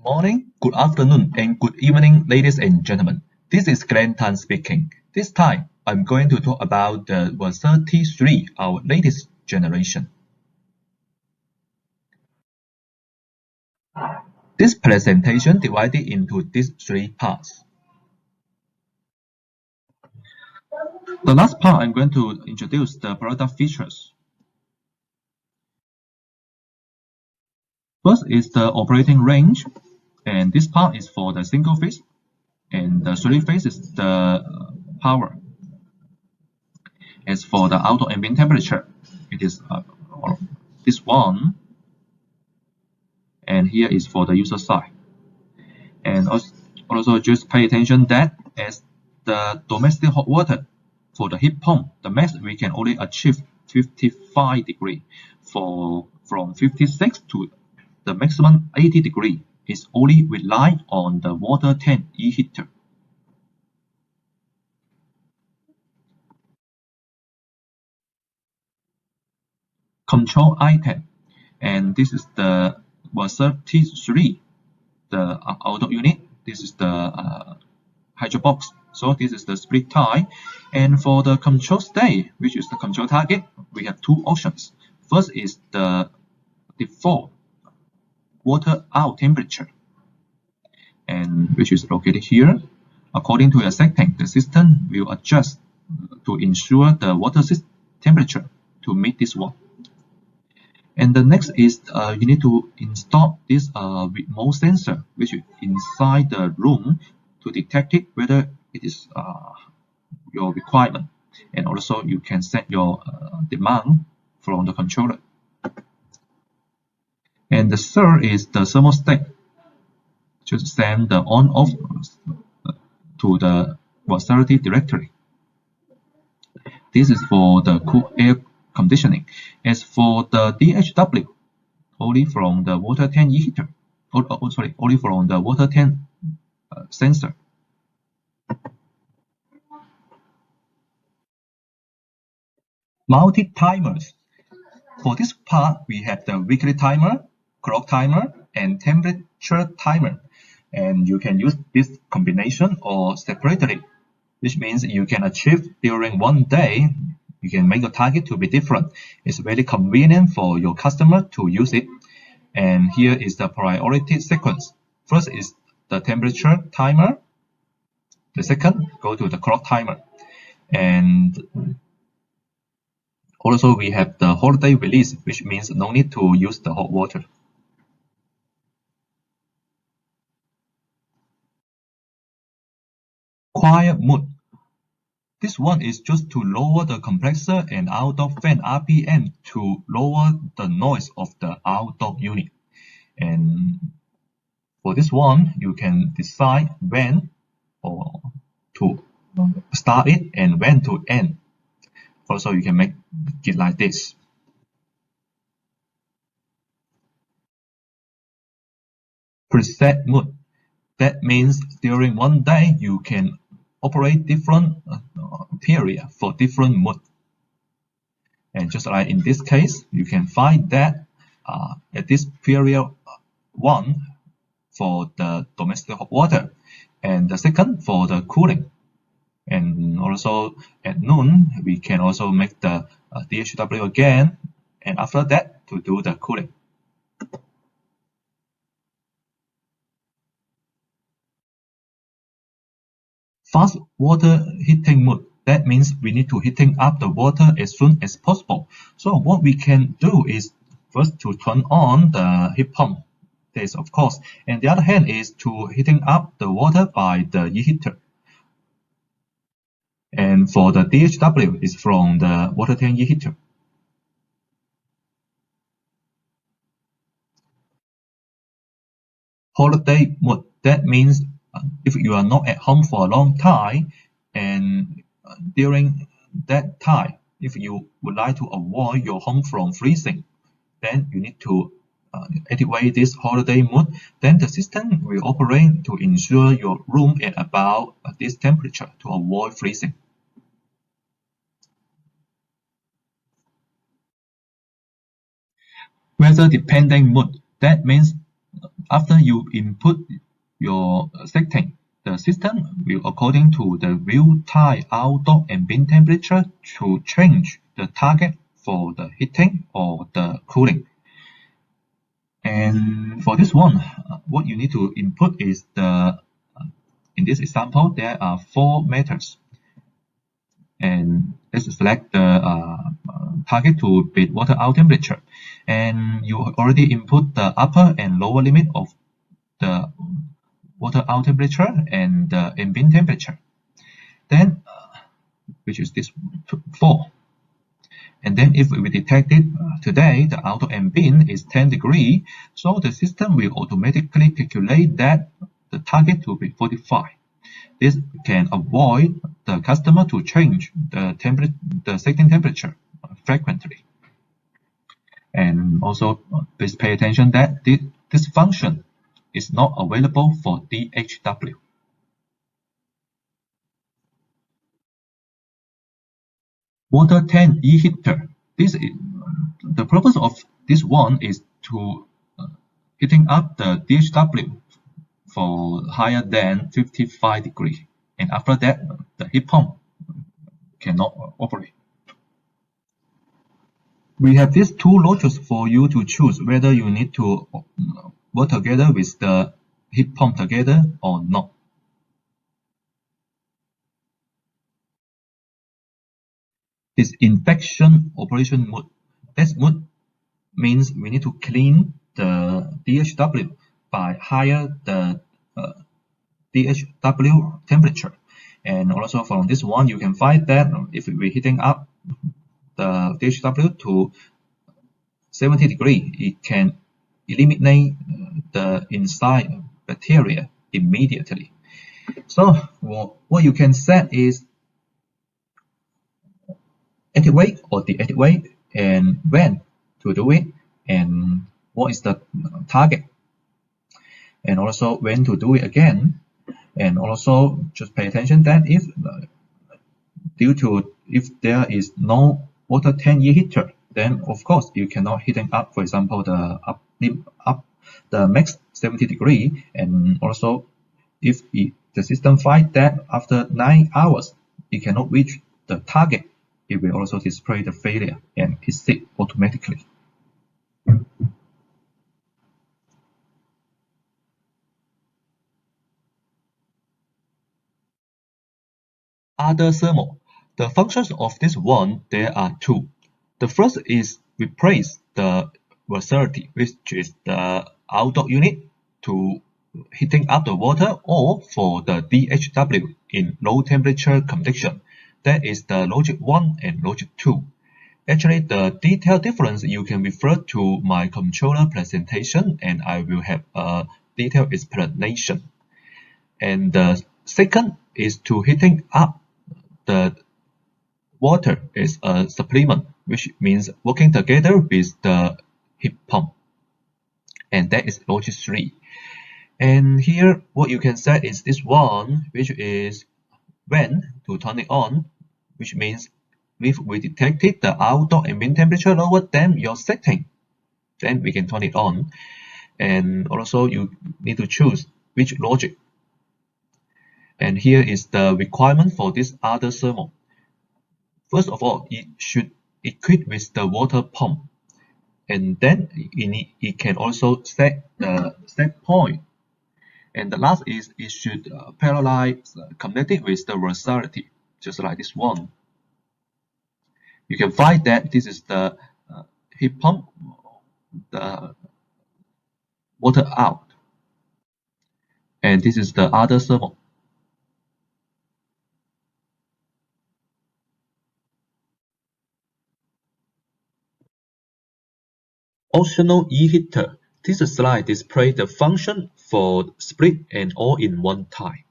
Morning, good afternoon, and good evening, ladies and gentlemen. This is Glenn Tan speaking. This time, I'm going to talk about the VERSATI3, our latest generation. This presentation divided into these three parts. The last part, I'm going to introduce the product features. First is the operating range, and this part is for the single phase, and the three phase is the power. As for the outdoor ambient temperature, it is this one, and here is for the user side. And also just pay attention that as the domestic hot water for the heat pump, the max we can only achieve 55 degrees. From 56 to the maximum 80 degrees is only rely on the water tank e-heater. Control item, and this is the VERSATI3, the outdoor unit. This is the hydro box. So this is the split tie. And for the control state, which is the control target, we have two options. First is the default water out temperature, and which is located here. According to your setting, the system will adjust to ensure the water temperature to meet this one. And the next is you need to install this remote sensor, which is inside the room to detect it whether it is your requirement. And also you can set your demand from the controller. And the third is the thermostat. Just send the on-off to the VERSATI directory. This is for the cool air conditioning. As for the DHW, only from the water tank e-heater. Only from the water tank sensor. Multi-timers. For this part, we have the weekly timer, clock timer, and temperature timer. And you can use this combination or separately, which means you can achieve during one day. You can make your target to be different. It's very convenient for your customer to use it. And here is the priority sequence. First is the temperature timer. The second, go to the clock timer. And also we have the holiday release, which means no need to use the hot water. Quiet mode. This one is just to lower the compressor and outdoor fan RPM to lower the noise of the outdoor unit. And for this one, you can decide when or to start it and when to end. Also, you can make it like this. Preset mode. That means during one day, you can operate different period for different mode. And just like in this case, you can find that at this period 1 for the domestic hot water, and the second for the cooling. And also at noon, we can also make the DHW again, and after that to do the cooling. Fast water heating mode. That means we need to heating up the water as soon as possible. So what we can do is first to turn on the heat pump. This of course. And the other hand is to heating up the water by the e-heater. And for the DHW is from the water tank e-heater. Holiday mode. That means if you are not at home for a long time, and during that time, if you would like to avoid your home from freezing, then you need to activate this holiday mode. Then the system will operate to ensure your room at about this temperature to avoid freezing. Weather dependent mode. That means after you input your setting, the system will, according to the real-time outdoor ambient temperature, to change the target for the heating or the cooling. And for this one, what you need to input is in this example, there are 4 methods. And let's select the target to be water out temperature. And you already input the upper and lower limit of the water out temperature and the ambient temperature. Then, which is this 4. And then if we detect it today, the outdoor ambient is 10 degrees, so the system will automatically calculate that the target to be 45. This can avoid the customer to change the setting temperature frequently. And also, please pay attention that this function is not available for DHW. Water tank e-heater. The purpose of this one is to heating up the DHW for higher than 55 degrees, and after that the heat pump cannot operate. We have these 2 loads for you to choose whether you need to work together with the heat pump together or not. Disinfection operation mode. This mode means we need to clean the DHW by higher the DHW temperature. And also from this one, you can find that if we're heating up the DHW to 70 degrees, it can eliminate the inside bacteria immediately. So what you can set is activate or deactivate, and when to do it, and what is the target, and also when to do it again. And also just pay attention that if there is no water tank e-heater, then of course you cannot heating up, for example, the max 70 degrees. And also if the system finds that after 9 hours it cannot reach the target, it will also display the failure and exit automatically. Other thermal. The functions of this one, there are 2. The first is replace the VERSATI, which is the outdoor unit, to heating up the water, or for the DHW in low temperature condition. That is the logic 1 and logic 2. Actually, the detailed difference you can refer to my controller presentation, and I will have a detailed explanation. And the second is to heating up the water is a supplement, which means working together with the heat pump, and that is logic 3. And here what you can set is this one, which is when to turn it on, which means if we detected the outdoor ambient temperature lower than your setting, then we can turn it on. And also you need to choose which logic. And here is the requirement for this other thermal. First of all, it should equip with the water pump, and then it can also set the set point. And the last is it should parallel connected with the VERSATI, just like this one. You can find that this is the heat pump, the water out, and this is the other thermal. Optional e-heater. This slide displays the function for split and all-in-one type.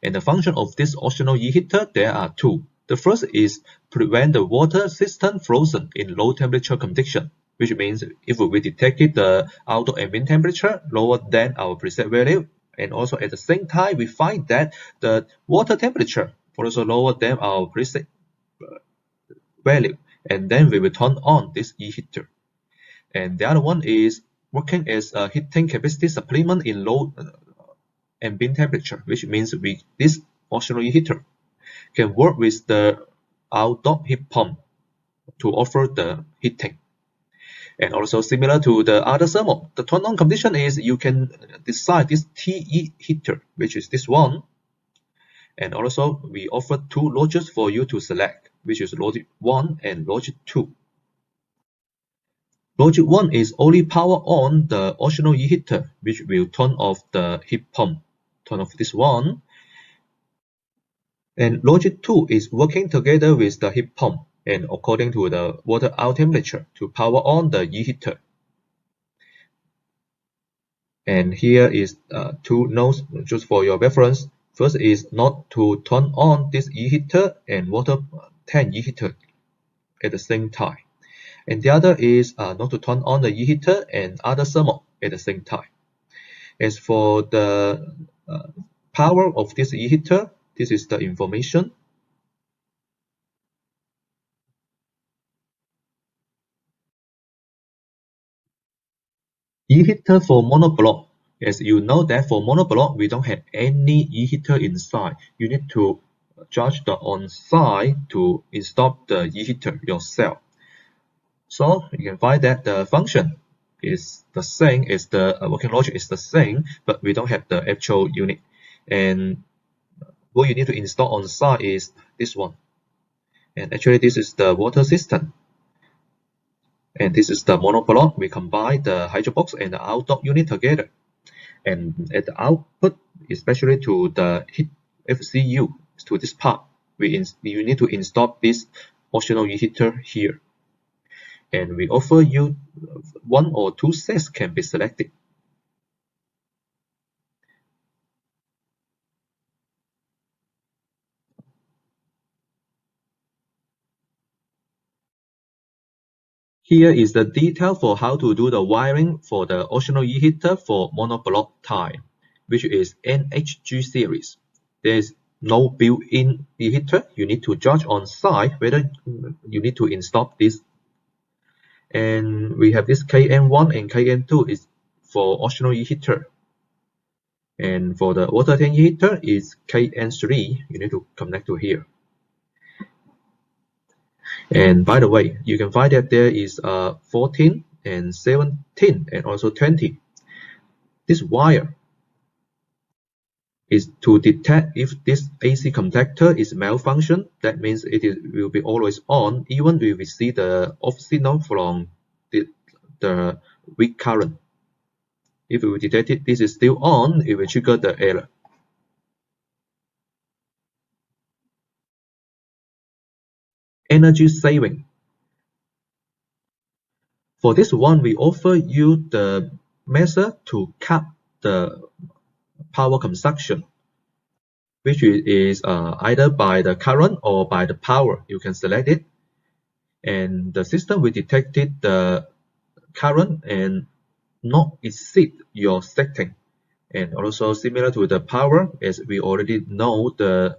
And the function of this optional e-heater, there are 2. The first is prevent the water system frozen in low temperature condition, which means if we detected the outdoor ambient temperature lower than our preset value, and also at the same time we find that the water temperature also lower than our preset value, and then we will turn on this e-heater. And the other one is working as a heating capacity supplement in low ambient temperature, which means this optional heater can work with the outdoor heat pump to offer the heating. And also similar to the other thermal, the turn-on condition is you can decide this TE heater, which is this one. And also we offer two logics for you to select, which is logic 1 and logic 2. Logic 1 is only power on the optional heater, which will turn off the heat pump. Turn off this one. And logic 2 is working together with the heat pump and according to the water out temperature to power on the heater. And here is two notes just for your reference. First is not to turn on this heater and water tank heater at the same time. And the other is not to turn on the heater and other thermal at the same time. As for the power of this heater, this is the information. E-heater for monoblock. As you know that for monoblock, we don't have any e-heater inside. You need to charge the on-site to install the e-heater yourself. So you can find that the function is the same as the working logic is the same, but we don't have the actual unit. And what you need to install on site is this one. And actually this is the water system. And this is the monoblock. We combine the hydro box and the outdoor unit together. And at the output, especially to the heat FCU, to this part, you need to install this optional heater here. And we offer you one or two sets can be selected. Here is the detail for how to do the wiring for the optional e-heater for monoblock type, which is NHG series. There is no built-in e-heater. You need to judge on site whether you need to install this. And we have this KN1 and KN2 is for optional e-heater. And for the water tank e-heater is KN3. You need to connect to here. And by the way, you can find that there is 14 and 17 and also 20. This wire is to detect if this AC contactor is malfunction. That means will be always on even if we see the off signal from the weak current. If we detect it, this is still on, it will trigger the error. Energy saving. For this one, we offer you the method to cut the power consumption, which is either by the current or by the power. You can select it. And the system will detect the current and not exceed your setting. And also similar to the power, as we already know the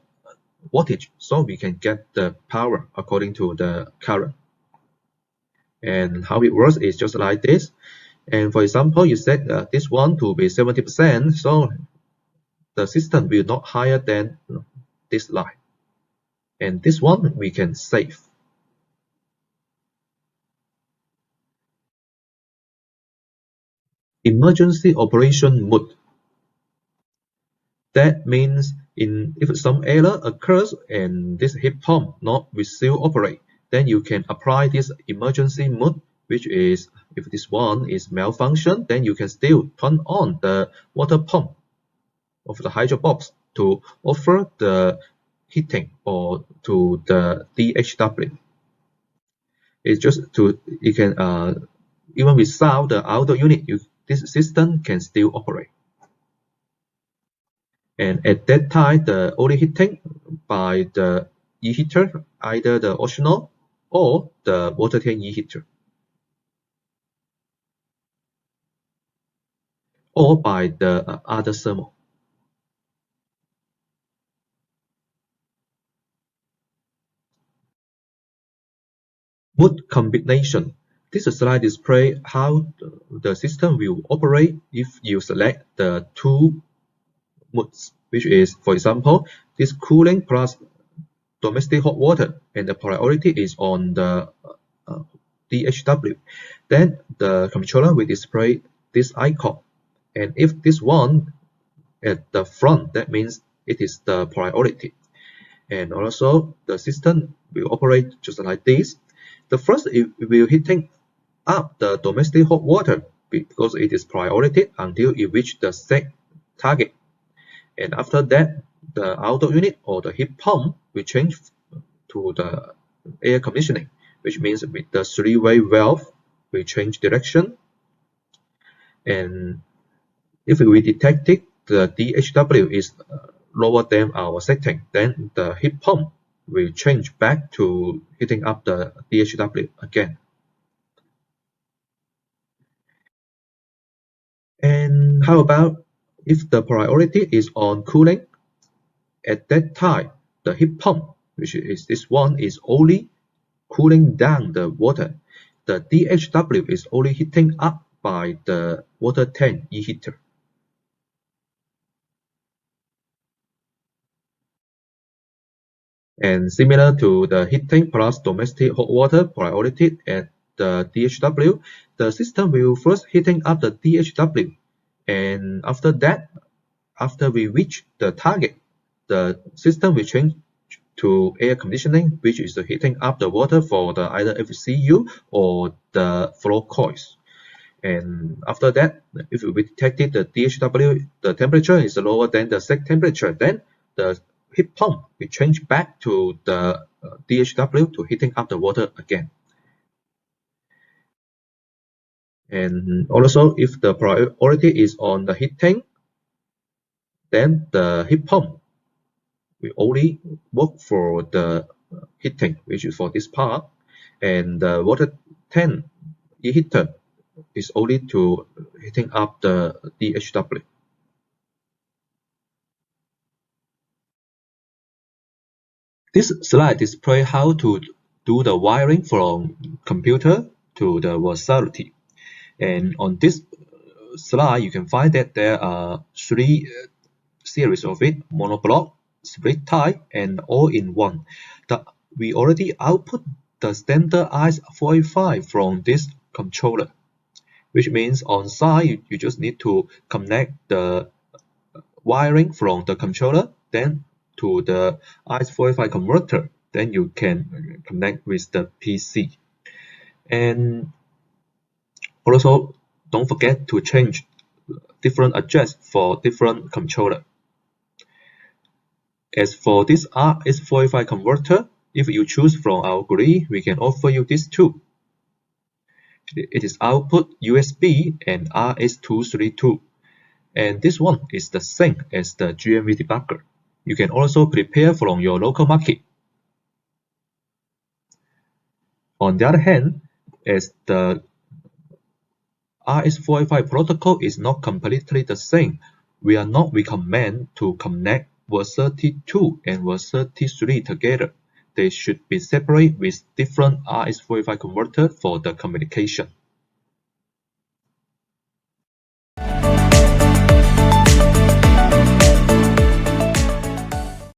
voltage, so we can get the power according to the current. And how it works is just like this. And for example, you set this one to be 70%, so the system will not higher than this line. And this one we can save. Emergency operation mode. That means if some error occurs and this heat pump not will still operate, then you can apply this emergency mode, which is if this one is malfunction, then you can still turn on the water pump of the hydro box to offer the heating or to the DHW. It's just you can even without the outdoor unit, this system can still operate. And at that time, the only heating by the e-heater, either the optional or the water tank e-heater, or by the other thermal. Mode combination. This slide displays how the system will operate if you select the two modes, which is, for example, this cooling plus domestic hot water, and the priority is on the DHW. Then the controller will display this icon, and if this one at the front, that means it is the priority. And also the system will operate just like this. The first, it will heating up the domestic hot water because it is priority until it reach the set target. And after that, the outdoor unit or the heat pump will change to the air conditioning, which means with the three-way valve we change direction. And if we detected the DHW is lower than our setting, then the heat pump will change back to heating up the DHW again. And how about if the priority is on cooling? At that time, the heat pump, which is this one, is only cooling down the water. The DHW is only heating up by the water tank e-heater. And similar to the heating plus domestic hot water priority at the DHW, the system will first heating up the DHW, and after that, after we reach the target, the system will change to air conditioning, which is heating up the water for the either FCU or the floor coils. And after that, if we detected the DHW, the temperature is lower than the set temperature, then the heat pump will change back to the DHW to heating up the water again. And also, if the priority is on the heating, then the heat pump will only work for the heating, which is for this part, and the water tank e-heater is only to heating up the DHW. This slide displays how to do the wiring from computer to the VERSATI. And on this slide, you can find that there are three series of it: monoblock, split type, and all-in-one. We already output the standard RS-485 from this controller, which means on site you just need to connect the wiring from the controller then to the RS-485 converter, then you can connect with the PC. And also, don't forget to change different address for different controller. As for this RS-485 converter, if you choose from our grid, we can offer you this too. It is output USB and RS-232, and this one is the same as the GMV debugger. You can also prepare from your local market. On the other hand, as the RS-485 protocol is not completely the same, we are not recommend to connect VERSATI2 and VERSATI3 together. They should be separate with different RS-485 converter for the communication.